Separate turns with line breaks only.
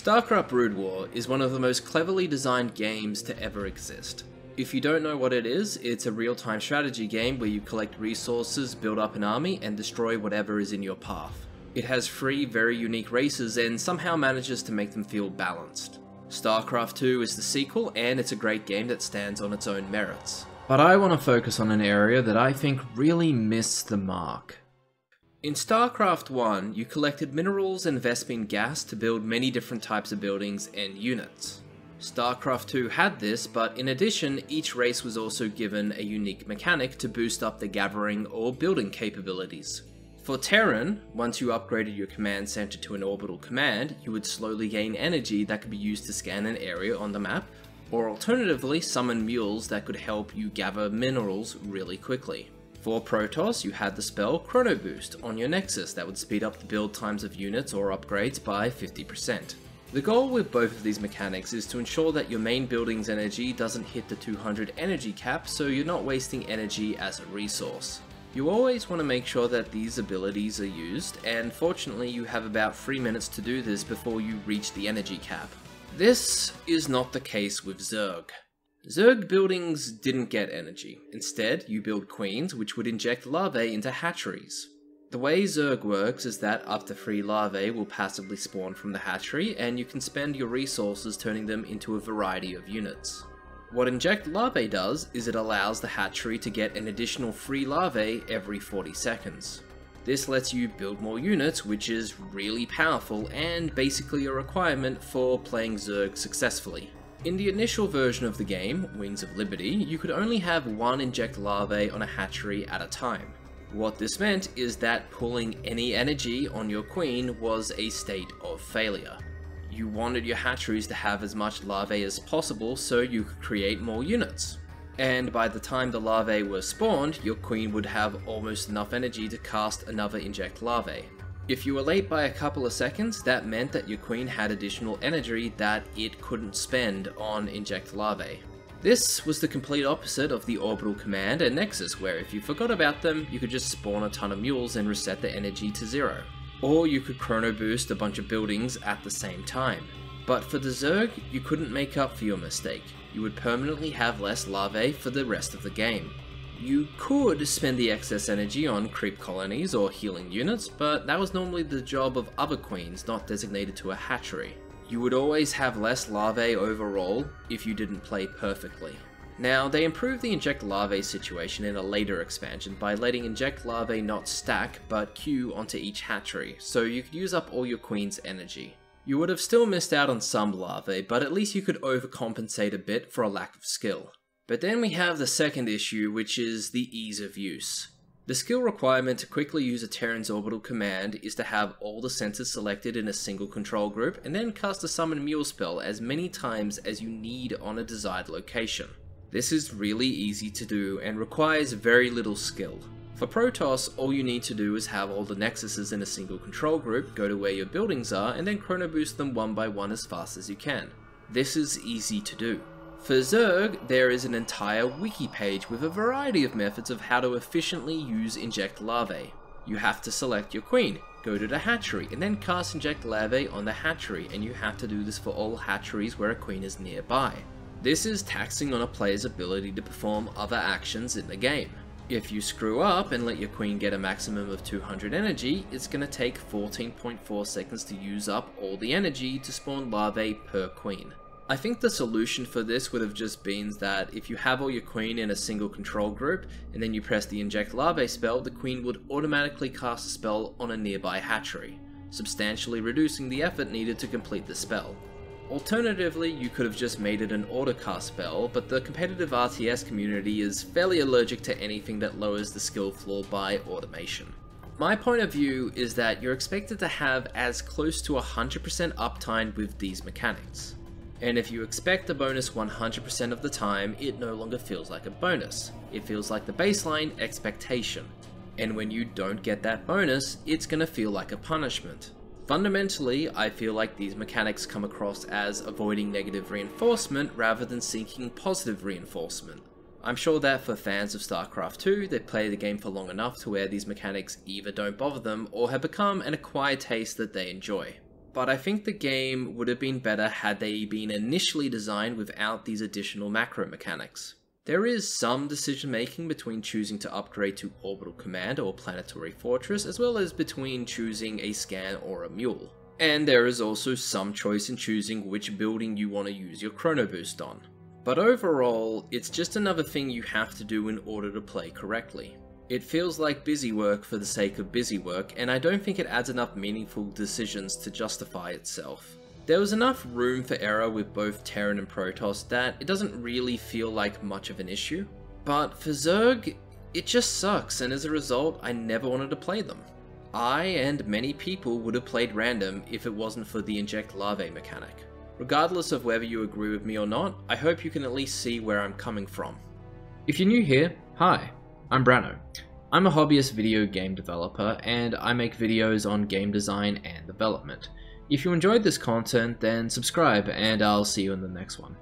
Starcraft Brood War is one of the most cleverly designed games to ever exist. If you don't know what it is, it's a real-time strategy game where you collect resources, build up an army, and destroy whatever is in your path. It has 3 very unique races and somehow manages to make them feel balanced. Starcraft 2 is the sequel, and it's a great game that stands on its own merits. But I want to focus on an area that I think really missed the mark. In Starcraft 1, you collected minerals and Vespene gas to build many different types of buildings and units. Starcraft 2 had this, but in addition, each race was also given a unique mechanic to boost up the gathering or building capabilities. For Terran, once you upgraded your command center to an orbital command, you would slowly gain energy that could be used to scan an area on the map, or alternatively summon mules that could help you gather minerals really quickly. For Protoss, you had the spell Chrono Boost on your Nexus that would speed up the build times of units or upgrades by 50%. The goal with both of these mechanics is to ensure that your main building's energy doesn't hit the 200 energy cap, so you're not wasting energy as a resource. You always want to make sure that these abilities are used, and fortunately you have about 3 minutes to do this before you reach the energy cap. This is not the case with Zerg. Zerg buildings didn't get energy. Instead, you build queens which would inject larvae into hatcheries. The way Zerg works is that up to 3 larvae will passively spawn from the hatchery, and you can spend your resources turning them into a variety of units. What inject larvae does is it allows the hatchery to get an additional 3 larvae every 40 seconds. This lets you build more units, which is really powerful and basically a requirement for playing Zerg successfully. In the initial version of the game, Wings of Liberty, you could only have 1 inject larvae on a hatchery at a time. What this meant is that pulling any energy on your queen was a state of failure. You wanted your hatcheries to have as much larvae as possible so you could create more units. And by the time the larvae were spawned, your queen would have almost enough energy to cast another inject larvae. If you were late by a couple of seconds, that meant that your queen had additional energy that it couldn't spend on inject larvae. This was the complete opposite of the orbital command and Nexus, where if you forgot about them, you could just spawn a ton of mules and reset the energy to 0. Or you could chrono boost a bunch of buildings at the same time. But for the Zerg, you couldn't make up for your mistake. You would permanently have less larvae for the rest of the game. You could spend the excess energy on creep colonies or healing units, but that was normally the job of other queens not designated to a hatchery. You would always have less larvae overall if you didn't play perfectly. Now, they improved the inject larvae situation in a later expansion by letting inject larvae not stack but queue onto each hatchery, so you could use up all your queen's energy. You would have still missed out on some larvae, but at least you could overcompensate a bit for a lack of skill. But then we have the second issue, which is the ease of use. The skill requirement to quickly use a Terran's orbital command is to have all the centers selected in a single control group, and then cast a summon mule spell as many times as you need on a desired location. This is really easy to do and requires very little skill. For Protoss, all you need to do is have all the nexuses in a single control group, go to where your buildings are, and then chrono boost them one by one as fast as you can. This is easy to do. For Zerg, there is an entire wiki page with a variety of methods of how to efficiently use inject larvae. You have to select your queen, go to the hatchery, and then cast inject larvae on the hatchery, and you have to do this for all hatcheries where a queen is nearby. This is taxing on a player's ability to perform other actions in the game. If you screw up and let your queen get a maximum of 200 energy, it's going to take 14.4 seconds to use up all the energy to spawn larvae per queen. I think the solution for this would have just been that if you have all your queen in a single control group, and then you press the inject larvae spell, the queen would automatically cast a spell on a nearby hatchery, substantially reducing the effort needed to complete the spell. Alternatively, you could have just made it an autocast spell, but the competitive RTS community is fairly allergic to anything that lowers the skill floor by automation. My point of view is that you're expected to have as close to 100% uptime with these mechanics. And if you expect a bonus 100% of the time, it no longer feels like a bonus. It feels like the baseline expectation. And when you don't get that bonus, it's gonna feel like a punishment. Fundamentally, I feel like these mechanics come across as avoiding negative reinforcement rather than seeking positive reinforcement. I'm sure that for fans of Starcraft 2, they play the game for long enough to where these mechanics either don't bother them or have become an acquired taste that they enjoy. but I think the game would have been better had they been initially designed without these additional macro mechanics. There is some decision making between choosing to upgrade to Orbital Command or Planetary Fortress, as well as between choosing a scan or a mule. And there is also some choice in choosing which building you want to use your Chrono Boost on. But overall, it's just another thing you have to do in order to play correctly. It feels like busy work for the sake of busy work, and I don't think it adds enough meaningful decisions to justify itself. There was enough room for error with both Terran and Protoss that it doesn't really feel like much of an issue. But for Zerg, it just sucks, and as a result, I never wanted to play them. I and many people would have played random if it wasn't for the inject larvae mechanic. Regardless of whether you agree with me or not, I hope you can at least see where I'm coming from. If you're new here, hi, I'm Brano. I'm a hobbyist video game developer, and I make videos on game design and development. If you enjoyed this content, then subscribe, and I'll see you in the next one.